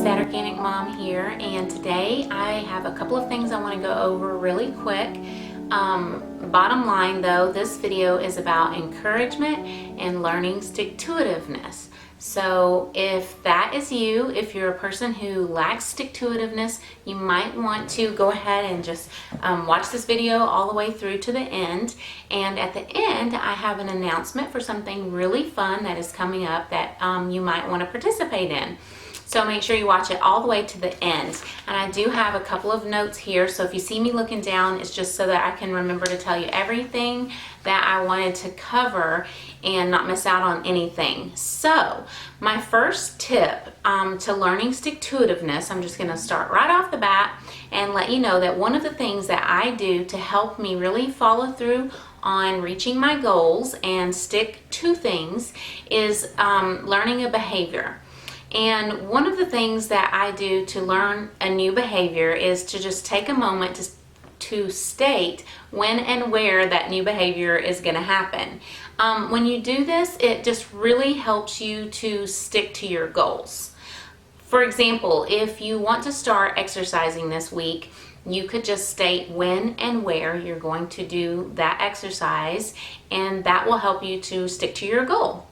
That Organic Mom here, and today I have a couple of things I want to go over really quick. Bottom line though, this video is about encouragement and learning stick-to-itiveness. So if that is you, if you're a person who lacks stick-to-itiveness, you might want to go ahead and just watch this video all the way through to the end. And at the end, I have an announcement for something really fun that is coming up that you might want to participate in. So make sure you watch it all the way to the end. And I do have a couple of notes here, so if you see me looking down, it's just so that I can remember to tell you everything that I wanted to cover and not miss out on anything. So my first tip to learning stick-to-itiveness, I'm just going to start right off the bat and let you know that one of the things that I do to help me really follow through on reaching my goals and stick to things is learning a behavior. And one of the things that I do to learn a new behavior is to just take a moment to state when and where that new behavior is going to happen. When you do this, it just really helps you to stick to your goals. For example, if you want to start exercising this week, you could just state when and where you're going to do that exercise, and that will help you to stick to your goal.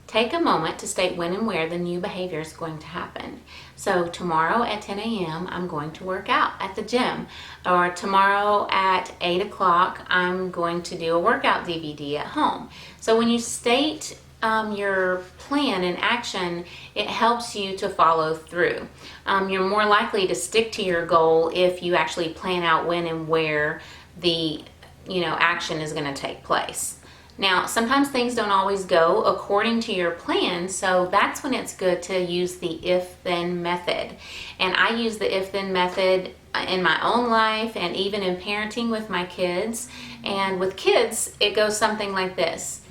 Take a moment to state when and where the new behavior is going to happen. So tomorrow at 10 a.m. I'm going to work out at the gym, or tomorrow at 8 o'clock I'm going to do a workout DVD at home. So when you state your plan in action, it helps you to follow through. You're more likely to stick to your goal if you actually plan out when and where the action is going to take place. Now, sometimes things don't always go according to your plan, so that's when it's good to use the if-then method. And I use the if-then method in my own life and even in parenting with my kids. And with kids, it goes something like this.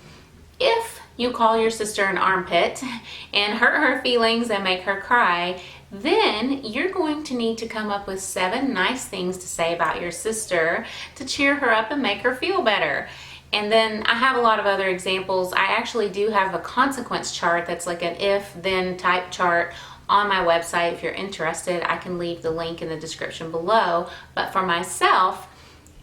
If you call your sister an armpit and hurt her feelings and make her cry, then you're going to need to come up with 7 nice things to say about your sister to cheer her up and make her feel better. And then I have a lot of other examples. I actually do have a consequence chart that's like an if-then type chart on my website. If you're interested, I can leave the link in the description below. But for myself,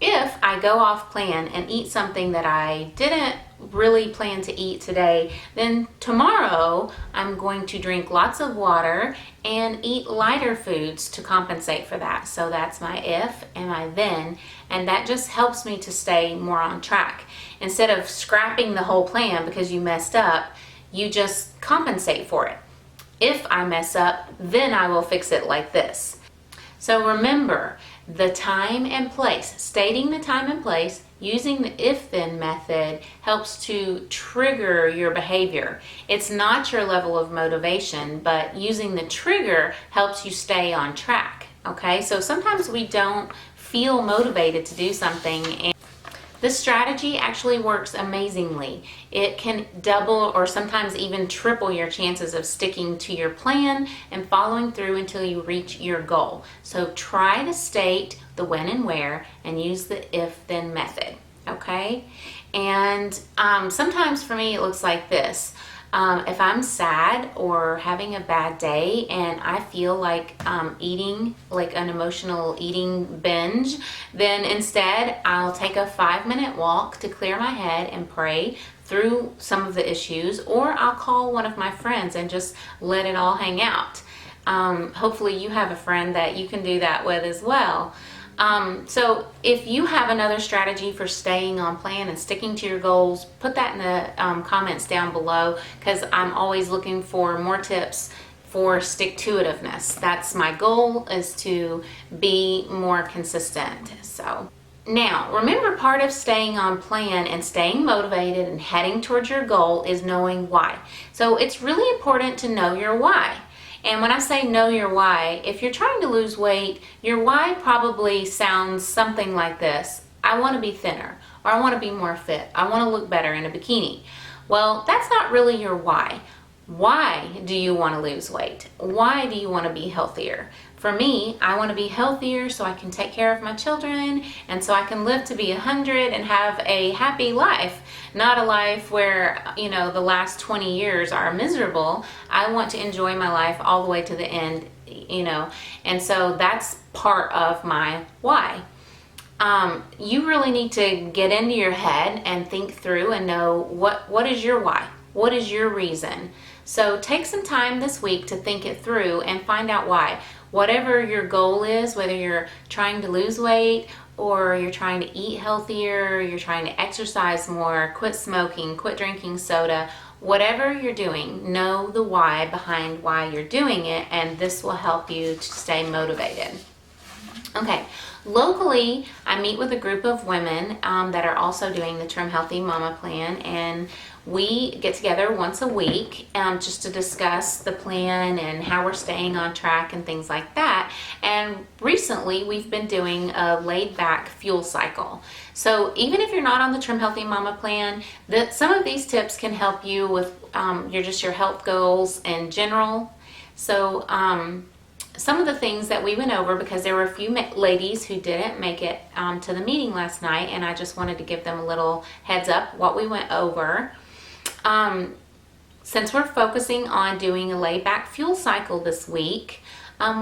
if I go off plan and eat something that I didn't really plan to eat today, then tomorrow I'm going to drink lots of water and eat lighter foods to compensate for that. So that's my if and my then, and that just helps me to stay more on track. Instead of scrapping the whole plan because you messed up, you just compensate for it. If I mess up, then I will fix it like this. So remember the time and place. Stating the time and place using the if-then method helps to trigger your behavior. It's not your level of motivation, but using the trigger helps you stay on track. Okay, so sometimes we don't feel motivated to do something, and this strategy actually works amazingly. It can double or sometimes even triple your chances of sticking to your plan and following through until you reach your goal. So try to state the when and where and use the if-then method, okay? And sometimes for me it looks like this. If I'm sad or having a bad day and I feel like eating, like an emotional eating binge, then instead I'll take a 5-minute walk to clear my head and pray through some of the issues, or I'll call one of my friends and just let it all hang out. Hopefully you have a friend that you can do that with as well. So if you have another strategy for staying on plan and sticking to your goals, put that in the comments down below, because I'm always looking for more tips for stick-to-itiveness. That's my goal, is to be more consistent. So now, remember, part of staying on plan and staying motivated and heading towards your goal is knowing why. So it's really important to know your why. And when I say know your why, if you're trying to lose weight, your why probably sounds something like this. I want to be thinner, or I want to be more fit. I want to look better in a bikini. Well, that's not really your why. Why do you want to lose weight? Why do you want to be healthier? For me, I want to be healthier so I can take care of my children and so I can live to be 100 and have a happy life. Not a life where, the last 20 years are miserable. I want to enjoy my life all the way to the end you know, and so that's part of my why. You really need to get into your head and think through and know what is your why? What is your reason? So take some time this week to think it through and find out why. Whatever your goal is, whether you're trying to lose weight or you're trying to eat healthier, you're trying to exercise more, quit smoking, quit drinking soda, whatever you're doing, know the why behind why you're doing it, and this will help you to stay motivated. Okay, locally, I meet with a group of women that are also doing the Trim Healthy Mama plan, and we get together once a week just to discuss the plan and how we're staying on track and things like that. And recently, we've been doing a laid-back fuel cycle. So even if you're not on the Trim Healthy Mama plan, some of these tips can help you with your health goals in general. So some of the things that we went over, because there were a few ladies who didn't make it to the meeting last night, and I just wanted to give them a little heads up what we went over. Since we're focusing on doing a layback fuel cycle this week,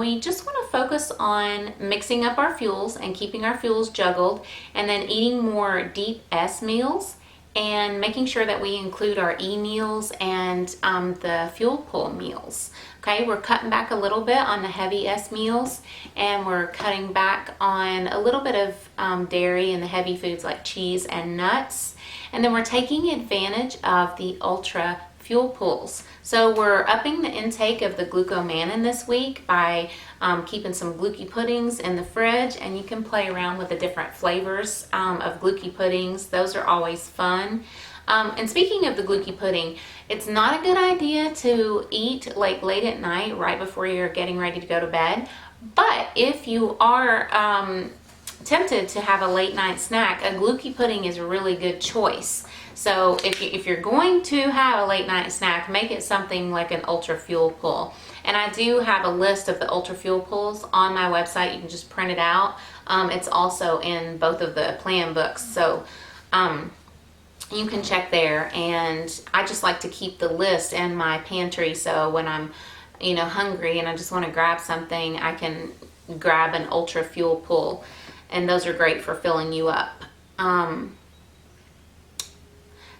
we just want to focus on mixing up our fuels and keeping our fuels juggled, and then eating more deep S meals and making sure that we include our E meals and the fuel pull meals. Okay, we're cutting back a little bit on the heavy S meals, and we're cutting back on a little bit of dairy and the heavy foods like cheese and nuts. And then we're taking advantage of the ultra fuel pulls. So we're upping the intake of the glucomannan this week by keeping some glucky puddings in the fridge, and you can play around with the different flavors of glucky puddings. Those are always fun. And speaking of the glucky pudding, it's not a good idea to eat like late at night right before you're getting ready to go to bed. But if you are tempted to have a late night snack, a glucky pudding is a really good choice. So if you're going to have a late night snack, make it something like an ultra fuel pull. And I do have a list of the ultra fuel pulls on my website. You can just print it out. It's also in both of the plan books. So you can check there, and I just like to keep the list in my pantry, so when I'm hungry and I just want to grab something, I can grab an ultra fuel pull, and those are great for filling you up.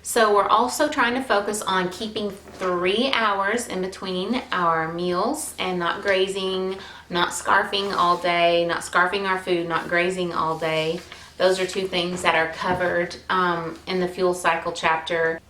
So we're also trying to focus on keeping 3 hours in between our meals and not grazing, not scarfing all day, not scarfing our food, not grazing all day. Those are 2 things that are covered in the fuel cycle chapter.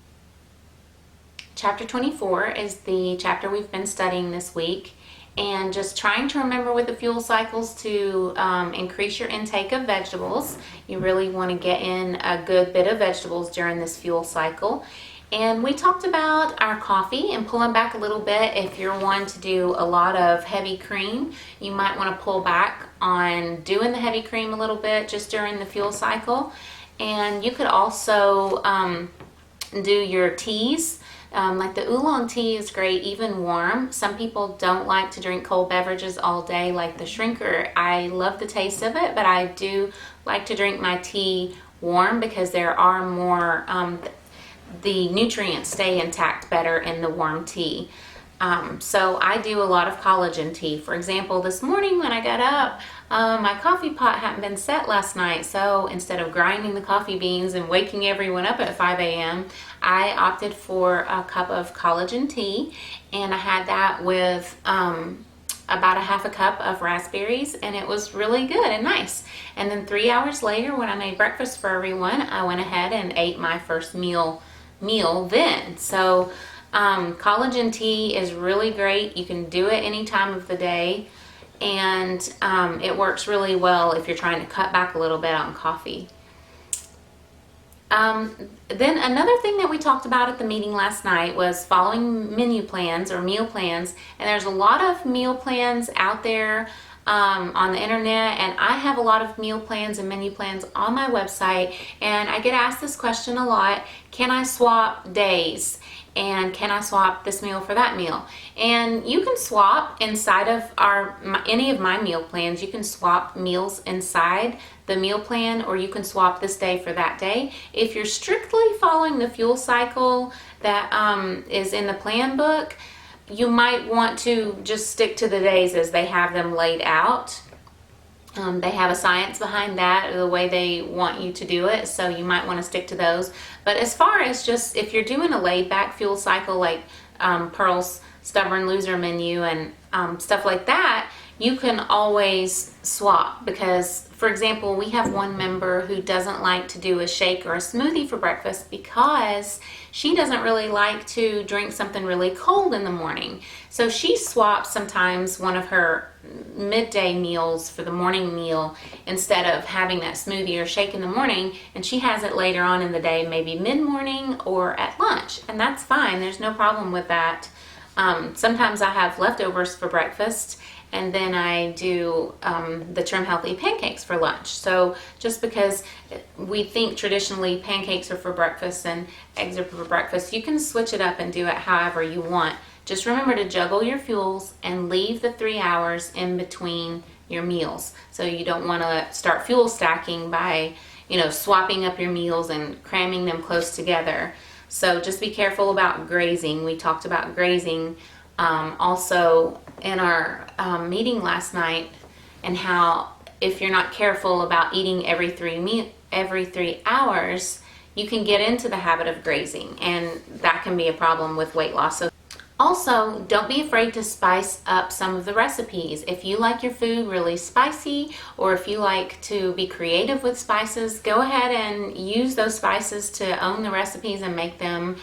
Chapter 24 is the chapter we've been studying this week, and just trying to remember with the fuel cycles to increase your intake of vegetables. You really want to get in a good bit of vegetables during this fuel cycle. And we talked about our coffee and pulling back a little bit. If you're one to do a lot of heavy cream, you might want to pull back on doing the heavy cream a little bit just during the fuel cycle. And you could also do your teas. Like the oolong tea is great even warm. Some people don't like to drink cold beverages all day like the shrinker. I love the taste of it, but I do like to drink my tea warm because there are more the nutrients stay intact better in the warm tea. So I do a lot of collagen tea. For example, this morning when I got up, my coffee pot hadn't been set last night, so instead of grinding the coffee beans and waking everyone up at 5 a.m., I opted for a cup of collagen tea, and I had that with about a half a cup of raspberries, and it was really good and nice. And then 3 hours later, when I made breakfast for everyone, I went ahead and ate my first meal then. So collagen tea is really great. You can do it any time of the day, and it works really well if you're trying to cut back a little bit on coffee. Then another thing that we talked about at the meeting last night was following menu plans or meal plans, and there's a lot of meal plans out there on the internet, and I have a lot of meal plans and menu plans on my website, and I get asked this question a lot: can I swap days? And can I swap this meal for that meal? And you can swap inside of any of my meal plans. You can swap meals inside the meal plan, or you can swap this day for that day. If you're strictly following the fuel cycle that is in the plan book, you might want to just stick to the days as they have them laid out. They have a science behind that, the way they want you to do it, so you might want to stick to those. But as far as just if you're doing a laid back fuel cycle like Pearl's Stubborn Loser menu and stuff like that, you can always swap. Because, for example, we have one member who doesn't like to do a shake or a smoothie for breakfast because she doesn't really like to drink something really cold in the morning. So she swaps sometimes one of her midday meals for the morning meal instead of having that smoothie or shake in the morning, and she has it later on in the day, maybe mid-morning or at lunch, and that's fine. There's no problem with that. Sometimes I have leftovers for breakfast, and then I do the Trim Healthy pancakes for lunch. So just because we think traditionally pancakes are for breakfast and eggs are for breakfast, you can switch it up and do it however you want. Just remember to juggle your fuels and leave the 3 hours in between your meals. So you don't want to start fuel stacking by, swapping up your meals and cramming them close together. So just be careful about grazing. We talked about grazing also in our meeting last night, and how if you're not careful about eating every 3 hours, you can get into the habit of grazing, and that can be a problem with weight loss. So also, don't be afraid to spice up some of the recipes. If you like your food really spicy, or if you like to be creative with spices, go ahead and use those spices to own the recipes and make them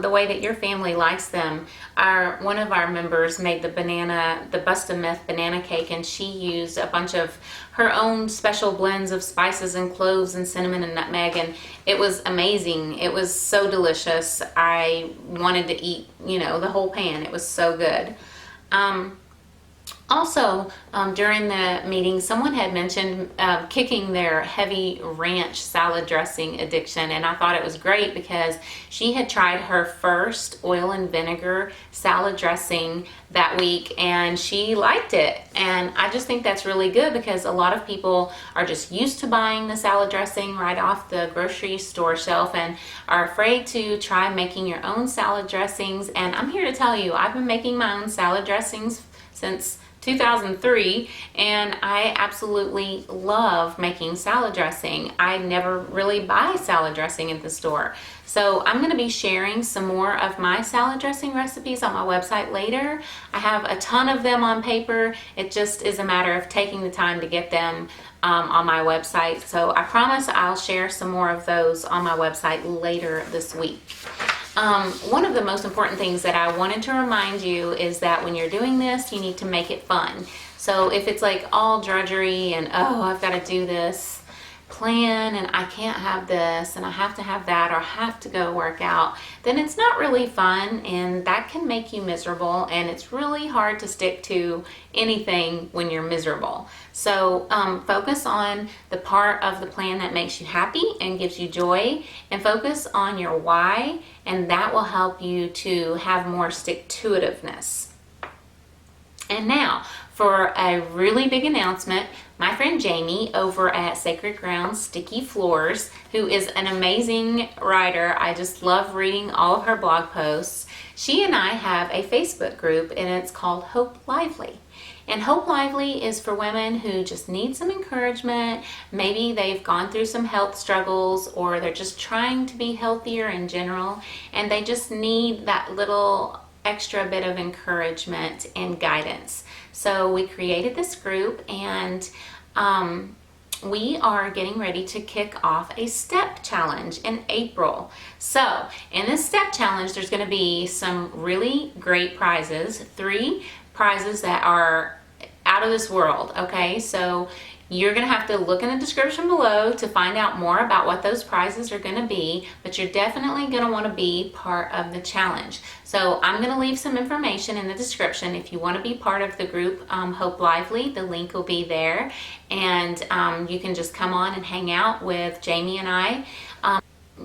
the way that your family likes them. One of our members made the Bust a Myth banana cake, and she used a bunch of her own special blends of spices and cloves and cinnamon and nutmeg, and it was amazing. It was so delicious. I wanted to eat, the whole pan. It was so good. Also, during the meeting, someone had mentioned kicking their heavy ranch salad dressing addiction, and I thought it was great because she had tried her first oil and vinegar salad dressing that week, and she liked it. And I just think that's really good, because a lot of people are just used to buying the salad dressing right off the grocery store shelf and are afraid to try making your own salad dressings. And I'm here to tell you, I've been making my own salad dressings since 2003, and I absolutely love making salad dressing. I never really buy salad dressing at the store. So I'm going to be sharing some more of my salad dressing recipes on my website later. I have a ton of them on paper. It just is a matter of taking the time to get them on my website. So I promise I'll share some more of those on my website later this week. One of the most important things that I wanted to remind you is that when you're doing this, you need to make it fun. So if it's like all drudgery and, oh, I've got to do this plan and I can't have this and I have to have that, or I have to go work out, then it's not really fun, and that can make you miserable, and it's really hard to stick to anything when you're miserable. So focus on the part of the plan that makes you happy and gives you joy, and focus on your why, and that will help you to have more stick-to-itiveness. And now, for a really big announcement, my friend Jamie over at Sacred Ground Sticky Floors, who is an amazing writer, I just love reading all of her blog posts, she and I have a Facebook group, and it's called Hope Lively. And Hope Lively is for women who just need some encouragement. Maybe they've gone through some health struggles, or they're just trying to be healthier in general, and they just need that little extra bit of encouragement and guidance. So we created this group, and we are getting ready to kick off a step challenge in April. So in this step challenge, there's going to be some really great prizes, 3 prizes that are out of this world. Okay, so you're going to have to look in the description below to find out more about what those prizes are going to be, but you're definitely going to want to be part of the challenge. So I'm going to leave some information in the description if you want to be part of the group Hope Lively. The link will be there, and you can just come on and hang out with Jamie and I.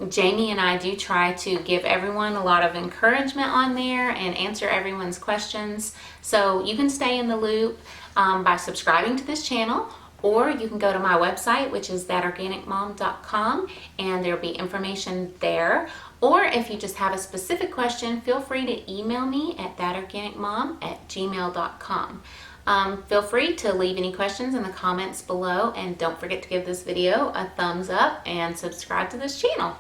Jamie and I do try to give everyone a lot of encouragement on there and answer everyone's questions. So you can stay in the loop by subscribing to this channel, or you can go to my website, which is ThatOrganicMom.com, and there'll be information there Or if you just have a specific question, feel free to email me at thatorganicmom@gmail.com. Feel free to leave any questions in the comments below, and don't forget to give this video a thumbs up and subscribe to this channel.